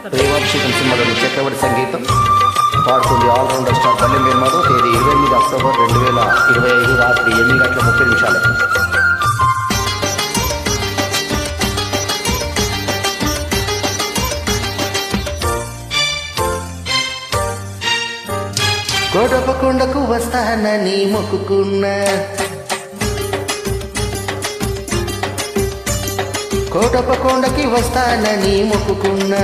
ప్రేమాభిషేకం సినిమాలోని చక్రవర్తి సంగీతం పాడుతుంది ఆల్రౌండర్ స్టార్ బల్లెం మధు. తేదీ 28 అక్టోబర్ 2025 రాత్రి 8:30 కోటప్పకొండకు వస్తానని మొక్కుకున్నా, కోటప్పకొండకి వస్తానని మొక్కుకున్నా.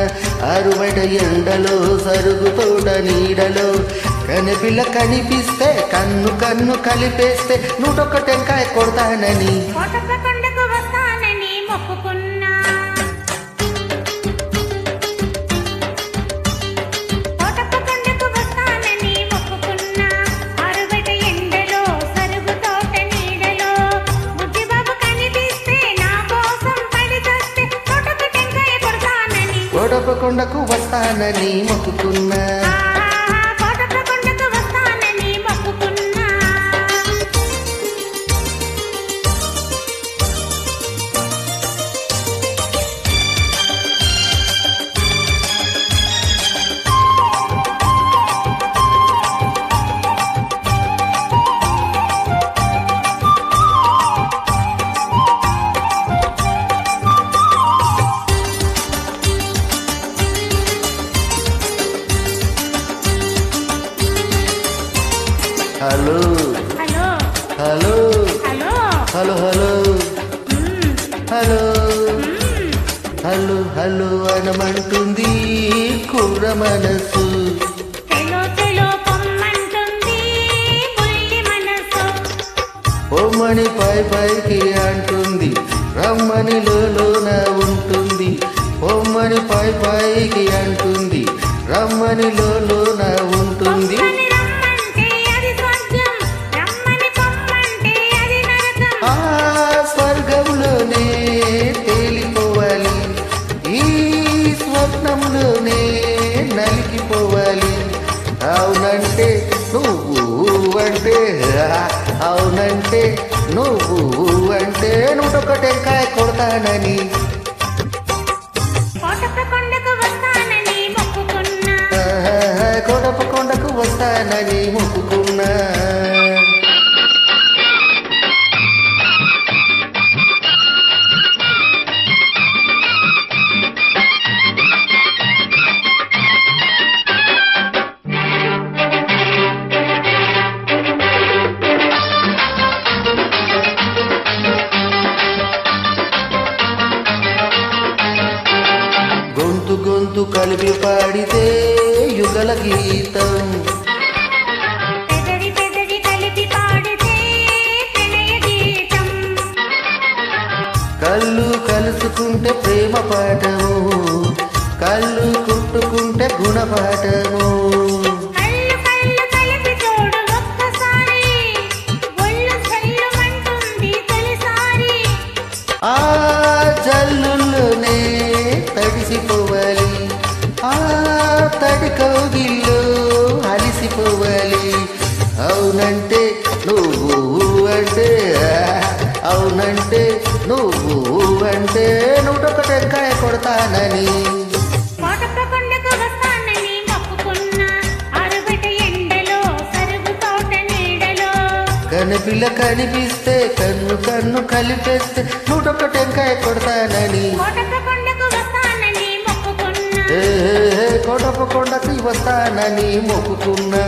ఆరుబయట ఎండలో సరుగు తోట నీడలో కనిపిల్ల కనిపిస్తే కన్ను కన్ను కలిపేస్తే 101 టెంకాయ కొడతానని కోటప్పకొండకు వస్తానని మొక్కుకున్నా. కోటప్పకొండకు వస్తానని మొక్కుకున్నా. ఆరుబయట ఎండలో సరుగు తోట నీడలో బుద్ధిబాబు కనిపిస్తే నా కోసం పడిచొస్తే 101 టెంకాయ కొడతానని కోటప్పకొండకు వస్తానని మొక్కుకున్నా. కోటప్పకొండకు వస్తానని మొక్కుకున్నా. Hello hello hello hello hello hello hello hello hello అనమంటుంది కుర్ర మనసు. తెలో తెలో పొమ్మంటుంది బుల్లి మనసు. పొమ్మని పైకి అంటుంది, రమ్మని లోన ఉంటుంది. పొమ్మని పైకి అంటుంది, రమ్మని లోన ఉంటుంది. పొమ్మని రమ్మంటే అది స్వర్గం, రమ్మని పొమ్మంటే అది నరకం. ఆ స్వర్గంలోనే తేలిపోవాలి, ఈ స్వప్నంలోనే నలిగిపోవాలి. అవునంటే నువ్వు అంటే, అవునంటే నువ్వు అంటే 101 టెంకాయ కొడతానని కోటప్పకొండకు వస్తానని మొక్కుకున్నా. కోటప్పకొండకు వస్తానని మొక్కుకున్నా. గొంతు గొంతు కలిపి పాడితే యుగల గీతం, పెదవి పెదవి కలిపి పాడితే ప్రణయ గీతం. కళ్ళు కలుసుకుంటే ప్రేమ పాఠము, కళ్ళు కుట్టుకుంటే గుణపాఠము. కళ్ళు కళ్ళు కలిపి చూడు ఒక్కసారి, ఒళ్ళు చల్లుమంటుంది తొలిసారి. ఆ జల్లుల్లోనే తడిసిపోవాలి, ఆ తడి కౌగిల్లో అలిసిపోవాలి. అవునంటే నువ్వు అంటే, అవునంటే నువ్వు అంటే 101 టెంకాయ కొడతానని కోటప్పకొండకు వస్తానని మొక్కుకున్నా. ఆరుబయట ఎండలో సరుగు తోట నీడలో కనిపిల్ల కనిపిస్తే కన్ను కన్ను కలిపేస్తే 101 టెంకాయ కొడతానని కోటప్పకొండకు వస్తానని మొక్కుకున్నా. కోటప్పకొండకి వస్తానని మొక్కుకున్నా.